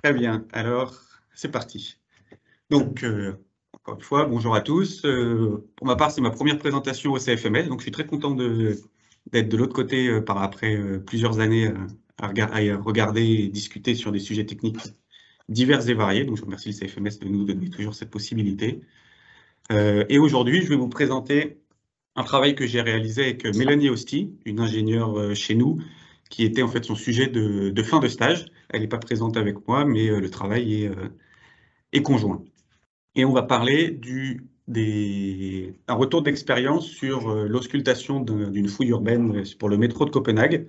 Très bien, alors c'est parti. Donc, encore une fois, bonjour à tous. Pour ma part, c'est ma première présentation au CFML, donc je suis très content d'être de l'autre côté après plusieurs années à regarder et discuter sur des sujets techniques divers et variés. Donc, je remercie le CFMS de nous donner toujours cette possibilité. Et aujourd'hui, je vais vous présenter un travail que j'ai réalisé avec Mélanie Osti, une ingénieure chez nous, qui était en fait son sujet de fin de stage. Elle n'est pas présente avec moi, mais le travail est conjoint. Et on va parler un retour d'expérience sur l'auscultation d'une fouille urbaine pour le métro de Copenhague.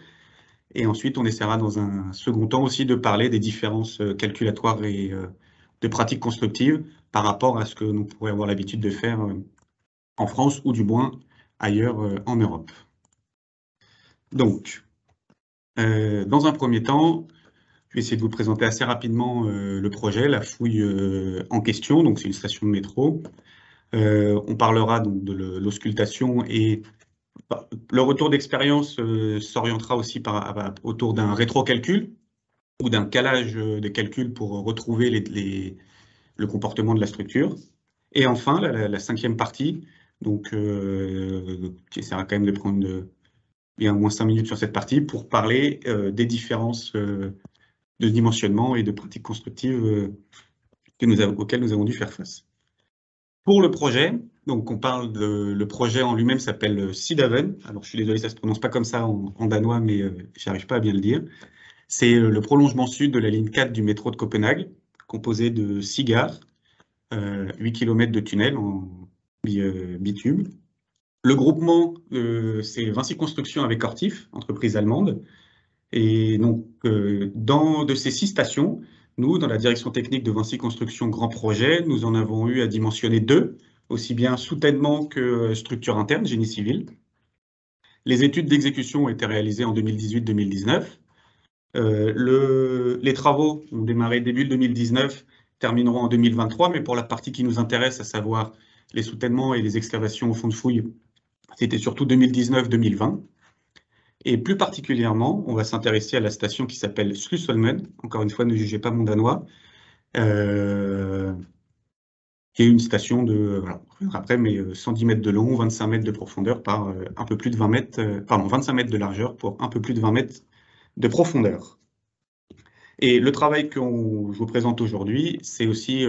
Et ensuite, on essaiera dans un second temps aussi de parler des différences calculatoires et de pratiques constructives par rapport à ce que nous pourrions avoir l'habitude de faire en France ou du moins ailleurs en Europe. Donc, dans un premier temps, je vais essayer de vous présenter assez rapidement le projet, la fouille en question. Donc, c'est une station de métro. On parlera donc de l'auscultation et le retour d'expérience s'orientera aussi autour d'un rétrocalcul ou d'un calage des calculs pour retrouver le comportement de la structure. Et enfin, la cinquième partie, donc qui essaiera quand même de prendre bien au moins 5 minutes sur cette partie pour parler des différences de dimensionnement et de pratiques constructives auxquelles nous avons dû faire face. Pour le projet, donc le projet en lui-même s'appelle Sydhaven. Alors je suis désolé, ça se prononce pas comme ça en danois, mais j'arrive pas à bien le dire. C'est le prolongement sud de la ligne 4 du métro de Copenhague, composé de 6 gares, 8 km de tunnels en bitume. Le groupement, c'est Vinci Construction avec Ortif, entreprise allemande. Et donc, de ces 6 stations, nous, dans la direction technique de Vinci Construction Grand Projet, nous en avons eu à dimensionner 2, aussi bien soutènement que structure interne, génie civil. Les études d'exécution ont été réalisées en 2018-2019. Les travaux ont démarré début 2019, termineront en 2023, mais pour la partie qui nous intéresse, à savoir les soutènements et les excavations au fond de fouille, c'était surtout 2019-2020. Et plus particulièrement, on va s'intéresser à la station qui s'appelle Slussholmen. Encore une fois, ne jugez pas mon danois. Qui est une station de, voilà, on reviendra après, mais 110 mètres de long, 25 mètres de profondeur par un peu plus de 20 mètres, pardon, 25 mètres de largeur pour un peu plus de 20 mètres de profondeur. Et le travail que je vous présente aujourd'hui, c'est aussi,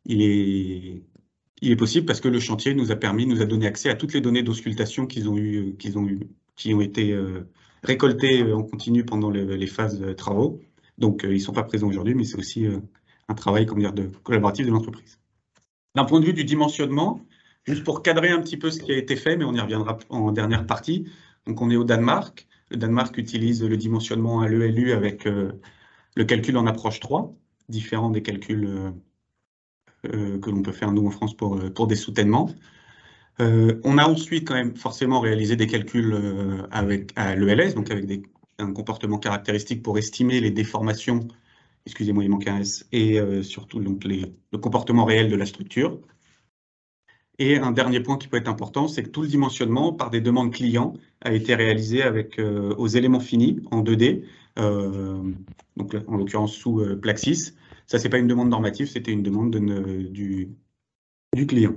il est possible parce que le chantier nous a donné accès à toutes les données d'auscultation qui ont été récoltées en continu pendant les phases de travaux. Donc, ils ne sont pas présents aujourd'hui, mais c'est aussi un travail, collaboratif de l'entreprise. D'un point de vue du dimensionnement, juste pour cadrer un petit peu ce qui a été fait, mais on y reviendra en dernière partie. Donc, on est au Danemark. Le Danemark utilise le dimensionnement à l'ELU avec le calcul en approche 3, différent des calculs que l'on peut faire nous en France pour des soutènements. On a ensuite quand même forcément réalisé des calculs avec l'ELS, donc avec un comportement caractéristique pour estimer les déformations, excusez-moi, il manque un S, et surtout donc, le comportement réel de la structure. Et un dernier point qui peut être important, c'est que tout le dimensionnement par des demandes clients a été réalisé aux éléments finis en 2D, donc en l'occurrence sous Plaxis. Ça, c'est pas une demande normative, c'était une demande du client.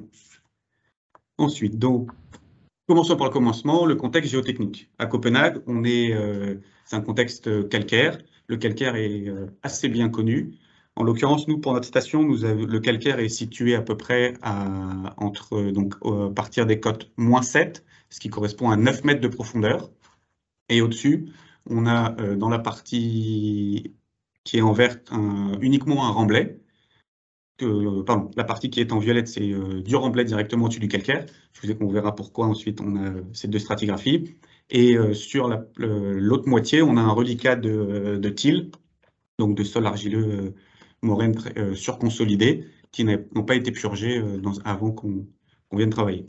Ensuite, donc, commençons par le commencement, le contexte géotechnique. À Copenhague, c'est un contexte calcaire. Le calcaire est assez bien connu. En l'occurrence, nous, pour notre station, le calcaire est situé à peu près à partir des côtes -7, ce qui correspond à 9 mètres de profondeur. Et au-dessus, on a dans la partie qui est en vert uniquement un remblai. Pardon, la partie qui est en violette, c'est du remblai directement au-dessus du calcaire. On verra pourquoi ensuite on a ces 2 stratigraphies. Et sur l'autre moitié, on a un reliquat de till, donc de sol argileux moraine surconsolidé, qui n'ont pas été purgés avant qu'on vienne travailler.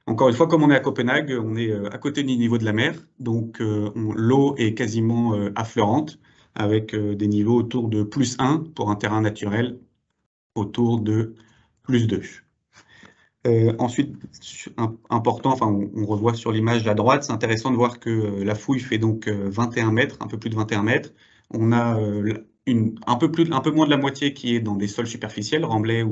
Encore une fois, comme on est à Copenhague, on est à côté du niveau de la mer, donc l'eau est quasiment affleurante, avec des niveaux autour de +1 pour un terrain naturel, autour de +2. Ensuite, important, enfin, on revoit sur l'image à droite, c'est intéressant de voir que la fouille fait donc 21 mètres, un peu plus de 21 mètres. On a un peu moins de la moitié qui est dans des sols superficiels, remblais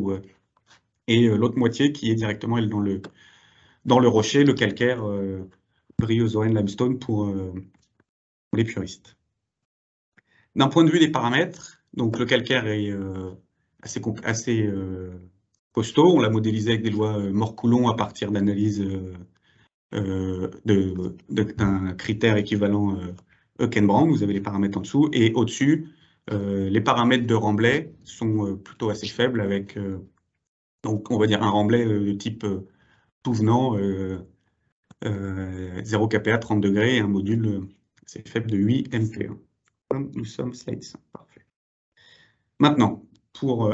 et l'autre moitié qui est directement elle, dans le rocher, le calcaire, bryozoan limestone pour les puristes. D'un point de vue des paramètres, donc le calcaire est assez costaud. On l'a modélisé avec des lois Moore-Coulomb à partir d'analyses d'un critère équivalent Heukenbrand. Vous avez les paramètres en dessous. Et au-dessus, les paramètres de remblai sont plutôt assez faibles avec, donc on va dire un remblai de type tout venant, 0 kPa, 30 degrés, et un module assez faible de 8 MP1. Nous sommes slide 5, parfait. Maintenant,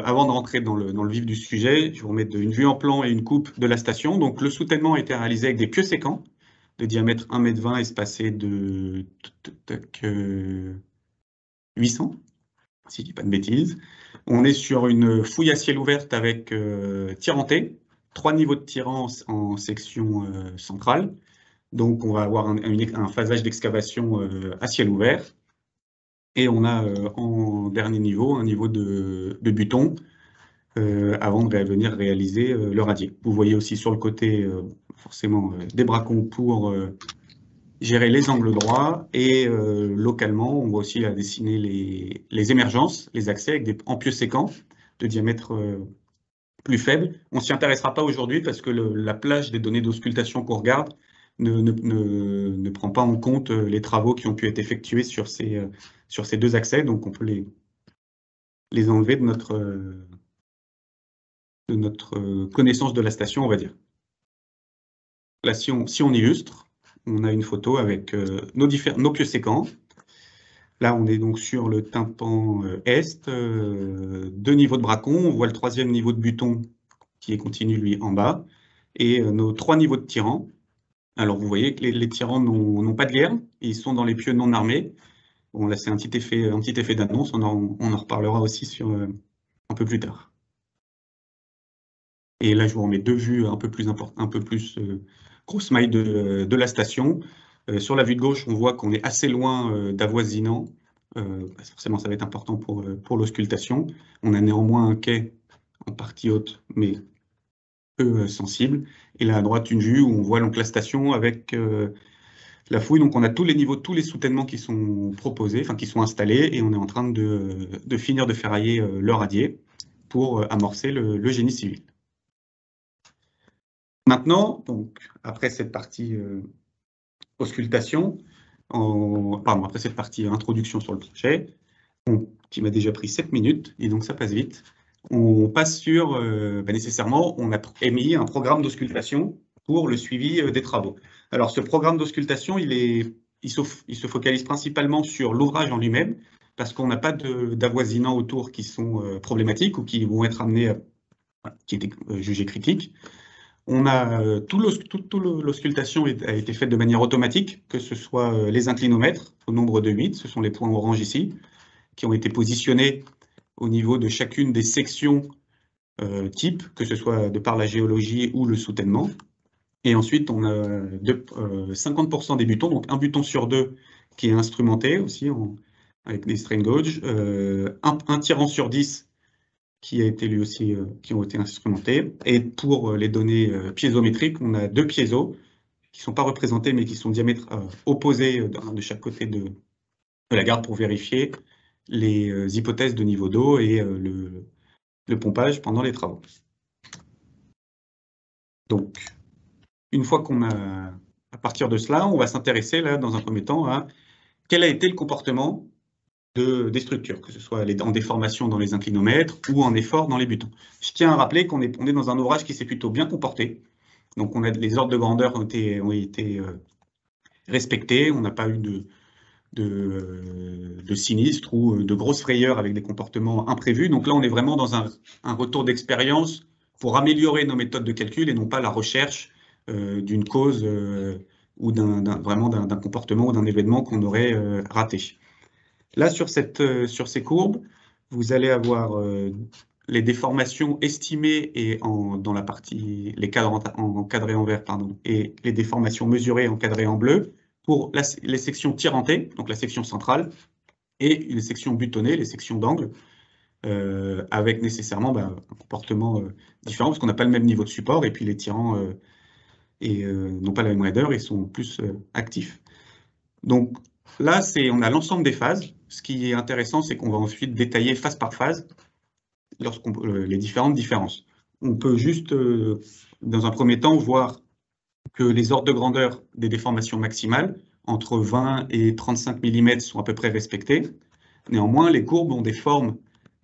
avant de rentrer dans le vif du sujet, je vais vous remettre une vue en plan et une coupe de la station. Donc, le soutènement a été réalisé avec des pieux sécants de diamètre 1,20 m espacés de 800, si je ne dis pas de bêtises. On est sur une fouille à ciel ouvert avec tiranté, 3 niveaux de tirants en section centrale. Donc, on va avoir un phasage d'excavation à ciel ouvert. Et on a en dernier niveau, un niveau de buton avant de venir réaliser le radier. Vous voyez aussi sur le côté, forcément, des bracons pour gérer les angles droits. Et localement, on voit aussi dessiner les émergences, les accès avec en pieux sécants de diamètre plus faible. On ne s'y intéressera pas aujourd'hui parce que la plage des données d'auscultation qu'on regarde ne prend pas en compte les travaux qui ont pu être effectués sur ces deux accès, donc on peut les enlever de notre connaissance de la station, on va dire. Là, si on illustre, on a une photo avec nos pieux sécants. Là, on est donc sur le tympan est, 2 niveaux de bracon. On voit le 3e niveau de buton qui est continu, lui, en bas, et nos 3 niveaux de tirants. Alors, vous voyez que les tirants n'ont pas de guerre, ils sont dans les pieux non armés. Bon, là, c'est un petit effet d'annonce, on en reparlera aussi un peu plus tard. Et là, je vous remets 2 vues un peu plus grosse maille de la station. Sur la vue de gauche, on voit qu'on est assez loin d'avoisinant. Forcément, ça va être important pour l'auscultation. On a néanmoins un quai en partie haute, mais peu sensible. Et là, à droite, une vue où on voit donc la station avec la fouille. Donc, on a tous les niveaux, tous les soutènements qui sont proposés, enfin qui sont installés, et on est en train de finir de ferrailler le radier pour amorcer le génie civil. Maintenant, donc, après cette partie auscultation, après cette partie introduction sur le projet, qui m'a déjà pris 7 minutes, et donc ça passe vite, on passe sur, nécessairement, on a émis un programme d'auscultation pour le suivi des travaux. Alors, ce programme d'auscultation, il se focalise principalement sur l'ouvrage en lui-même, parce qu'on n'a pas d'avoisinants autour qui sont problématiques ou qui vont être amenés qui étaient jugés critiques. On a toute l'auscultation a été faite de manière automatique, que ce soit les inclinomètres, au nombre de 8, ce sont les points orange ici, qui ont été positionnés au niveau de chacune des sections type, que ce soit de par la géologie ou le soutènement. Et ensuite, on a 50% des butons, donc un buton sur 2 qui est instrumenté aussi avec des strain gauges, un tirant sur 10 qui a été lui aussi, qui ont été instrumentés. Et pour les données piézométriques, on a 2 piézos qui ne sont pas représentés, mais qui sont diamètres opposés de chaque côté de la garde pour vérifier les hypothèses de niveau d'eau et le pompage pendant les travaux. Donc, une fois qu'on a, à partir de cela, on va s'intéresser là, dans un premier temps, à quel a été le comportement des structures, que ce soit en déformation dans les inclinomètres ou en effort dans les butons. Je tiens à rappeler qu'on est dans un ouvrage qui s'est plutôt bien comporté. Donc, les ordres de grandeur ont été respectés. On n'a pas eu de sinistres ou de grosses frayeurs avec des comportements imprévus. Donc là, on est vraiment dans un retour d'expérience pour améliorer nos méthodes de calcul et non pas la recherche d'une cause ou vraiment d'un comportement ou d'un événement qu'on aurait raté. Là, sur ces courbes, vous allez avoir les déformations estimées et dans la partie, les cadres encadrés en vert, pardon, et les déformations mesurées encadrées en bleu pour les sections tirantées, donc la section centrale, et les sections butonnées, les sections d'angle, avec nécessairement un comportement différent, parce qu'on n'a pas le même niveau de support, et puis les tirants n'ont pas la même raideur et sont plus actifs. Donc là, on a l'ensemble des phases. Ce qui est intéressant, c'est qu'on va ensuite détailler phase par phase les différentes différences. On peut juste, dans un premier temps, voir que les ordres de grandeur des déformations maximales, entre 20 et 35 mm, sont à peu près respectés. Néanmoins, les courbes ont des formes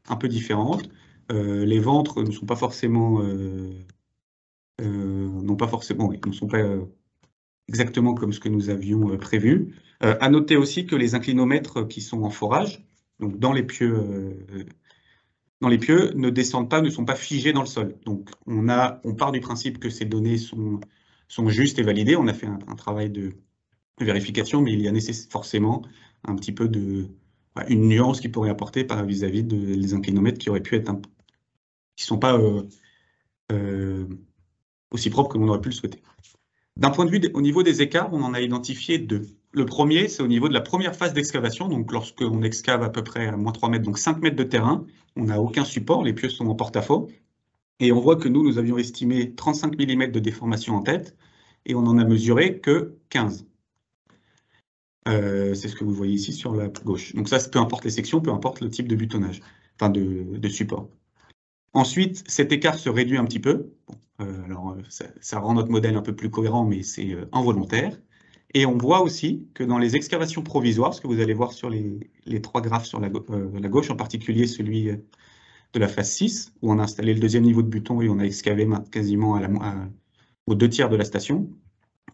un peu différentes. Les ventres ne sont pas forcément, ne sont pas exactement comme ce que nous avions prévu. À noter aussi que les inclinomètres qui sont en forage, donc dans les pieux, ne descendent pas, ne sont pas figés dans le sol. Donc on part du principe que ces données sont justes et validées. On a fait un travail de vérification, mais il y a forcément un petit peu une nuance qui pourrait apporter vis-à-vis des inclinomètres qui auraient pu être qui sont pas aussi propres que l'on aurait pu le souhaiter. D'un point de vue au niveau des écarts, on en a identifié deux. Le premier, c'est au niveau de la première phase d'excavation, donc lorsqu'on excave à peu près à moins 3 mètres, donc 5 mètres de terrain, on n'a aucun support, les pieux sont en porte-à-faux, et on voit que nous avions estimé 35 mm de déformation en tête, et on n'en a mesuré que 15. C'est ce que vous voyez ici sur la gauche. Donc ça, peu importe les sections, peu importe le type de butonnage, enfin de support. Ensuite, cet écart se réduit un petit peu. Alors, ça rend notre modèle un peu plus cohérent, mais c'est involontaire. Et on voit aussi que dans les excavations provisoires, ce que vous allez voir sur les trois graphes sur la gauche, en particulier celui de la phase 6, où on a installé le deuxième niveau de buton et on a excavé quasiment aux 2/3 de la station,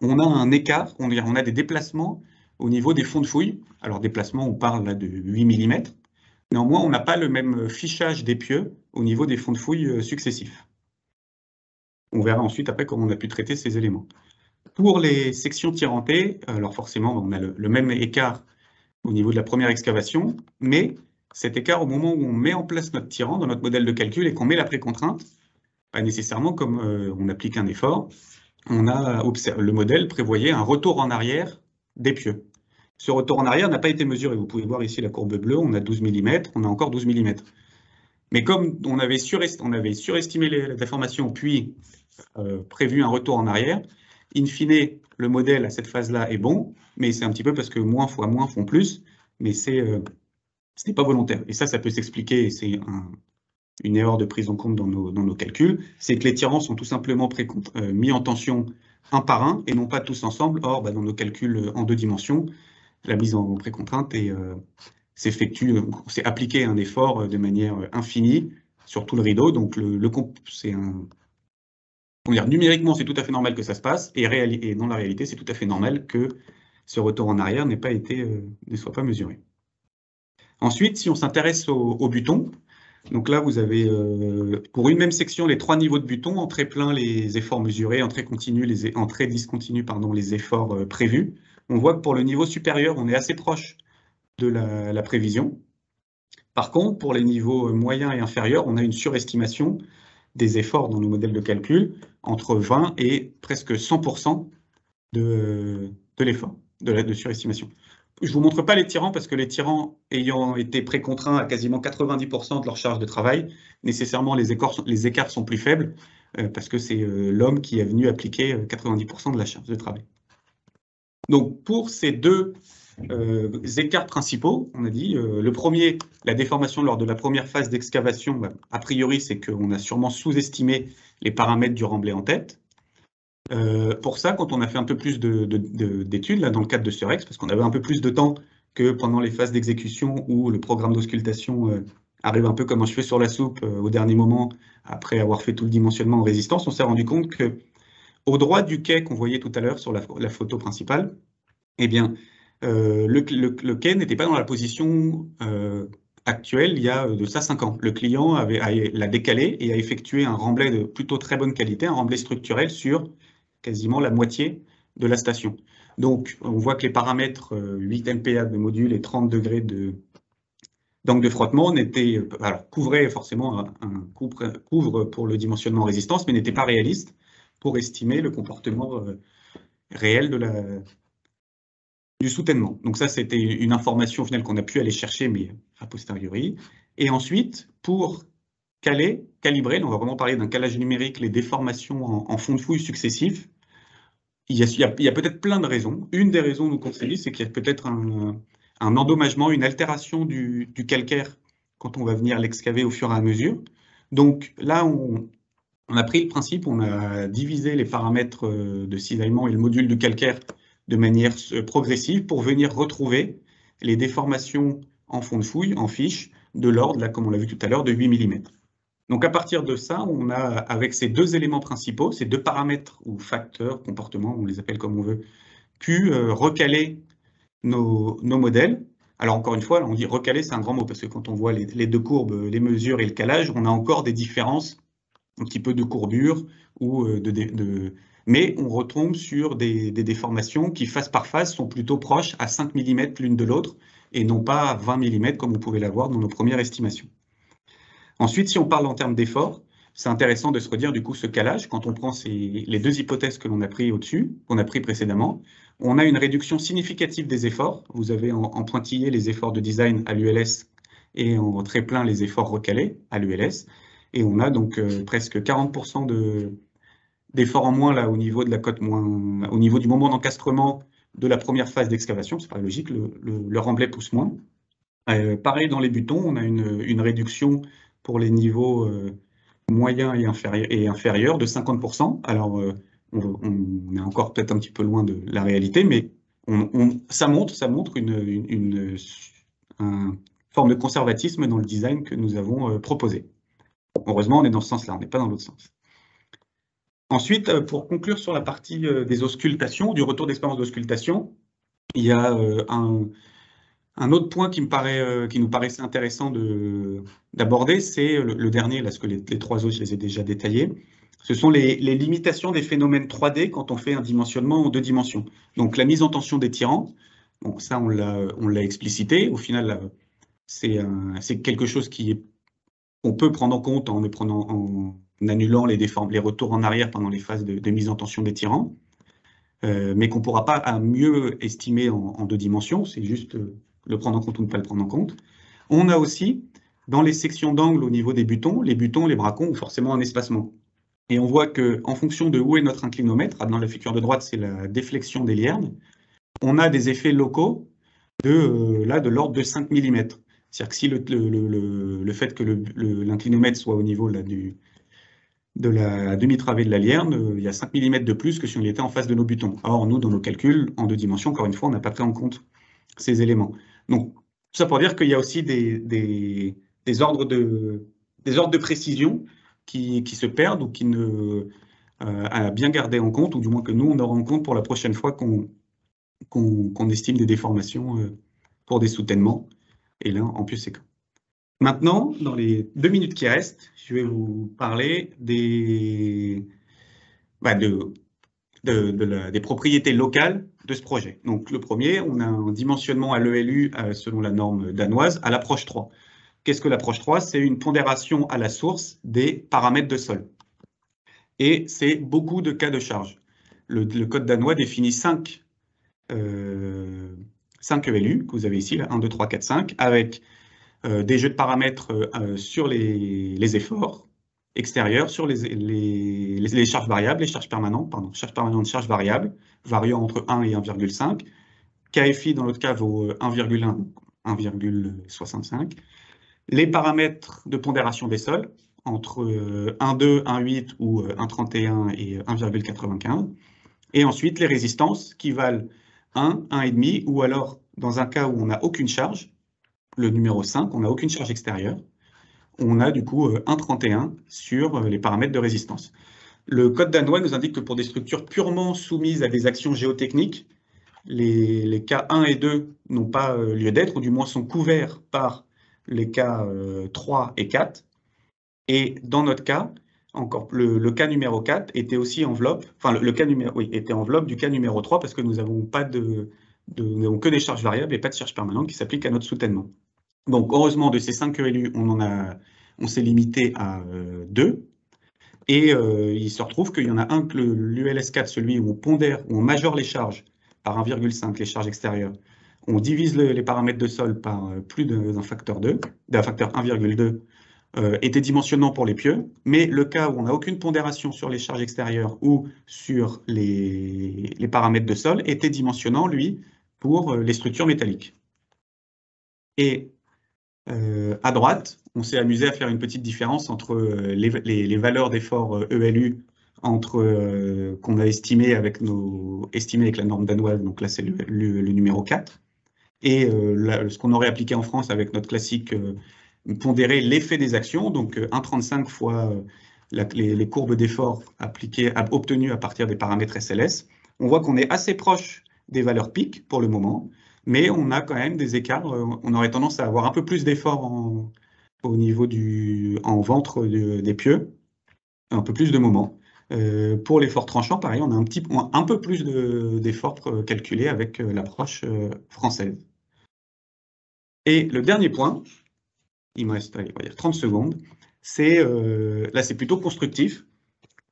on a un écart, on a des déplacements au niveau des fonds de fouille. Alors, déplacement, on parle là de 8 mm. Néanmoins, on n'a pas le même fichage des pieux au niveau des fonds de fouille successifs. On verra ensuite après comment on a pu traiter ces éléments. Pour les sections tirantées, alors forcément, on a le même écart au niveau de la première excavation, mais cet écart, au moment où on met en place notre tirant dans notre modèle de calcul et qu'on met la précontrainte, pas nécessairement comme on applique un effort, le modèle prévoyait un retour en arrière des pieux. Ce retour en arrière n'a pas été mesuré. Vous pouvez voir ici la courbe bleue, on a 12 mm, on a encore 12 mm. Mais comme on avait surestimé la déformation, puis prévu un retour en arrière, in fine, le modèle à cette phase-là est bon, mais c'est un petit peu parce que moins fois moins font plus, mais ce n'est pas volontaire. Et ça peut s'expliquer, c'est une erreur de prise en compte dans nos calculs, c'est que les tirants sont tout simplement mis en tension un par un, et non pas tous ensemble. Or, dans nos calculs en 2 dimensions, la mise en précontrainte c'est appliqué un effort de manière infinie sur tout le rideau. Donc, numériquement, c'est tout à fait normal que ça se passe, et dans la réalité, c'est tout à fait normal que ce retour en arrière ne soit pas mesuré. Ensuite, si on s'intéresse au buton, donc là, vous avez, pour une même section, les 3 niveaux de buton, entrée plein, les efforts mesurés, entrée continue, entrée discontinue, les efforts prévus. On voit que pour le niveau supérieur, on est assez proche de la prévision. Par contre, pour les niveaux moyens et inférieurs, on a une surestimation des efforts dans nos modèles de calcul, entre 20 et presque 100% de l'effort, de surestimation. Je ne vous montre pas les tirants parce que les tirants ayant été précontraints à quasiment 90% de leur charge de travail, nécessairement les écarts sont plus faibles parce que c'est l'homme qui est venu appliquer 90% de la charge de travail. Donc pour ces deux écarts principaux, on a dit, le premier, la déformation lors de la première phase d'excavation, a priori c'est qu'on a sûrement sous-estimé les paramètres du remblai en tête. Pour ça, quand on a fait un peu plus d'études là, dans le cadre de Surex, parce qu'on avait un peu plus de temps que pendant les phases d'exécution où le programme d'auscultation arrive un peu comme un cheveu sur la soupe au dernier moment, après avoir fait tout le dimensionnement en résistance, on s'est rendu compte que au droit du quai qu'on voyait tout à l'heure sur la photo principale, eh bien, le quai n'était pas dans la position actuelle il y a de ça 5 ans. Le client l'a décalé et a effectué un remblai de plutôt très bonne qualité, un remblai structurel sur quasiment la moitié de la station. Donc, on voit que les paramètres 8 MPa de module et 30 degrés d'angle de frottement couvraient forcément couvre pour le dimensionnement en résistance, mais n'étaient pas réalistes pour estimer le comportement réel du soutènement. Donc ça, c'était une information au final qu'on a pu aller chercher, mais a posteriori. Et ensuite, pour calibrer, on va vraiment parler d'un calage numérique, les déformations en fond de fouille successifs, il y a peut-être plein de raisons. Une des raisons, nous conseillons, c'est qu'il y a peut-être un endommagement, une altération du calcaire quand on va venir l'excaver au fur et à mesure. Donc là, on a pris le principe, on a divisé les paramètres de cisaillement et le module de calcaire de manière progressive pour venir retrouver les déformations en fond de fouille, en fiche, de l'ordre, là, comme on l'a vu tout à l'heure, de 8 mm. Donc à partir de ça, on a, avec ces deux éléments principaux, ces deux paramètres ou facteurs, comportements, on les appelle comme on veut, pu recaler nos modèles. Alors encore une fois, là, on dit recaler, c'est un grand mot, parce que quand on voit les deux courbes, les mesures et le calage, on a encore des différences, un petit peu de courbure, ou mais on retombe sur des déformations qui, face par face, sont plutôt proches à 5 mm l'une de l'autre, et non pas à 20 mm comme on pouvait l'avoir dans nos premières estimations. Ensuite, si on parle en termes d'efforts, c'est intéressant de se redire du coup ce calage, quand on prend les deux hypothèses que l'on a pris au-dessus, qu'on a pris précédemment, on a une réduction significative des efforts. Vous avez en pointillé les efforts de design à l'ULS et en très plein les efforts recalés à l'ULS. Et on a donc presque 40% d'efforts en moins là au niveau de la cote moins, au niveau du moment d'encastrement de la première phase d'excavation. C'est pas logique, le remblai pousse moins. Pareil dans les butons, on a une réduction pour les niveaux moyens et inférieurs de 50%. Alors, on est encore peut-être un petit peu loin de la réalité, mais ça montre une forme de conservatisme dans le design que nous avons proposé. Heureusement, on est dans ce sens-là, on n'est pas dans l'autre sens. Ensuite, pour conclure sur la partie des auscultations, du retour d'expérience d'auscultation, il y a un autre point qui nous paraissait intéressant d'aborder, c'est le dernier, parce que les trois autres, je les ai déjà détaillés. Ce sont les limitations des phénomènes 3D quand on fait un dimensionnement en 2 dimensions. Donc la mise en tension des tirants, bon, ça on l'a explicité. Au final, c'est quelque chose qu'on peut prendre en compte en annulant les retours en arrière pendant les phases de mise en tension des tirants, mais qu'on ne pourra pas mieux estimer en 2 dimensions. C'est juste le prendre en compte ou ne pas le prendre en compte. On a aussi, dans les sections d'angle au niveau des butons, les bracons ont forcément un espacement. Et on voit qu'en fonction de où est notre inclinomètre, dans la figure de droite, c'est la déflexion des liernes, on a des effets locaux de l'ordre de 5 mm. C'est-à-dire que si le fait que l'inclinomètre soit au niveau là, de la demi-travée de la lierne, il y a 5 mm de plus que si on était en face de nos butons. Or, nous, dans nos calculs, en 2 dimensions, encore une fois, on n'a pas pris en compte ces éléments. Donc, tout ça pour dire qu'il y a aussi des ordres de précision qui se perdent ou qui ne à bien garder en compte, ou du moins que nous, on aura en compte pour la prochaine fois qu'on estime des déformations pour des soutènements. Et là, en plus, c'est quand. Maintenant, dans les 2 minutes qui restent, je vais vous parler des propriétés locales de ce projet. Donc le premier, on a un dimensionnement à l'ELU selon la norme danoise à l'approche 3. Qu'est-ce que l'approche 3? C'est une pondération à la source des paramètres de sol. Et c'est beaucoup de cas de charge. Le code danois définit 5 ELU que vous avez ici, là, 1, 2, 3, 4, 5, avec des jeux de paramètres sur les efforts extérieurs, sur les charges variables, les charges permanentes, charges permanentes, charges variables, variant entre 1 et 1,5. KFI, dans l'autre cas, vaut 1,1, 1,65. Les paramètres de pondération des sols, entre 1,2, 1,8 ou 1,31 et 1,95. Et ensuite, les résistances qui valent 1, 1,5, ou alors, dans un cas où on n'a aucune charge, le numéro 5, on n'a aucune charge extérieure, on a du coup 1,31 sur les paramètres de résistance. Le code danois nous indique que pour des structures purement soumises à des actions géotechniques, les cas 1 et 2 n'ont pas lieu d'être, ou du moins sont couverts par les cas 3 et 4. Et dans notre cas, encore le cas numéro 4 était aussi enveloppe, enfin le cas numéro, oui, était enveloppe du cas numéro 3 parce que nous n'avons pas nous n'avons que des charges variables et pas de charges permanentes qui s'appliquent à notre soutènement. Donc heureusement, de ces 5 ELU, on s'est limité à 2. Et il se retrouve qu'il y en a un que l'ULS4, celui où on pondère, où on majore les charges, par 1,5 les charges extérieures, on divise les paramètres de sol par plus d'un facteur 2, d'un facteur 1,2, était dimensionnant pour les pieux, mais le cas où on n'a aucune pondération sur les charges extérieures ou sur les paramètres de sol était dimensionnant, lui, pour les structures métalliques. Et à droite, on s'est amusé à faire une petite différence entre les valeurs d'effort ELU qu'on a estimé avec la norme danoise, donc là c'est le numéro 4, et ce qu'on aurait appliqué en France avec notre classique pondéré l'effet des actions, donc 1,35 fois les courbes d'effort obtenues à partir des paramètres SLS. On voit qu'on est assez proche des valeurs pic pour le moment, mais on a quand même des écarts. On aurait tendance à avoir un peu plus d'effort au niveau en ventre des pieux, un peu plus de moment. Pour l'effort tranchant, pareil, on a un peu plus d'efforts calculés avec l'approche française. Et le dernier point, il me reste, allez, on va dire 30 secondes, là c'est plutôt constructif.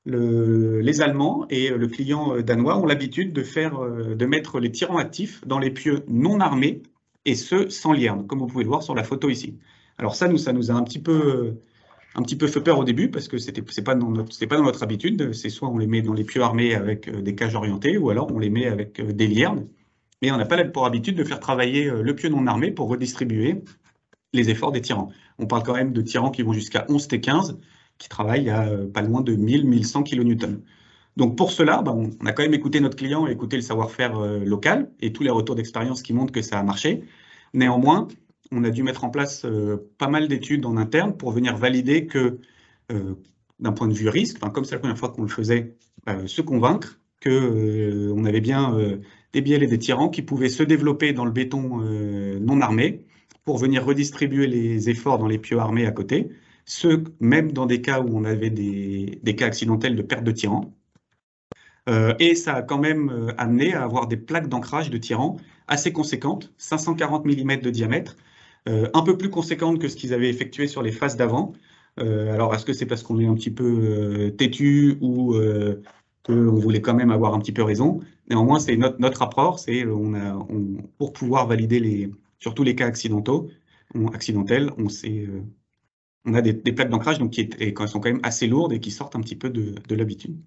Les Allemands et le client danois ont l'habitude de mettre les tirants actifs dans les pieux non armés, et ce, sans lierne, comme vous pouvez le voir sur la photo ici. Alors ça nous a un petit peu fait peur au début, parce que c'est pas dans notre habitude. C'est soit on les met dans les pieux armés avec des cages orientées, ou alors on les met avec des liernes. Mais on n'a pas pour habitude de faire travailler le pieu non armé pour redistribuer les efforts des tirants. On parle quand même de tirants qui vont jusqu'à 11 T15, qui travaillent à pas loin de 1000-1100 kN. Donc pour cela, on a quand même écouté notre client et écouté le savoir-faire local et tous les retours d'expérience qui montrent que ça a marché. Néanmoins, on a dû mettre en place pas mal d'études en interne pour venir valider que, d'un point de vue risque, comme c'est la première fois qu'on le faisait, se convaincre qu'on avait bien des bielles et des tirants qui pouvaient se développer dans le béton non armé pour venir redistribuer les efforts dans les pieux armés à côté, même dans des cas où on avait des cas accidentels de perte de tirant. Et ça a quand même amené à avoir des plaques d'ancrage de tirants assez conséquentes, 540 mm de diamètre, un peu plus conséquentes que ce qu'ils avaient effectué sur les phases d'avant. Alors, est-ce que c'est parce qu'on est un petit peu têtu ou qu'on voulait quand même avoir un petit peu raison? Néanmoins, c'est notre apport, c'est pour pouvoir valider surtout les cas accidentels, on a des plaques d'ancrage qui sont quand même assez lourdes et qui sortent un petit peu de l'habitude.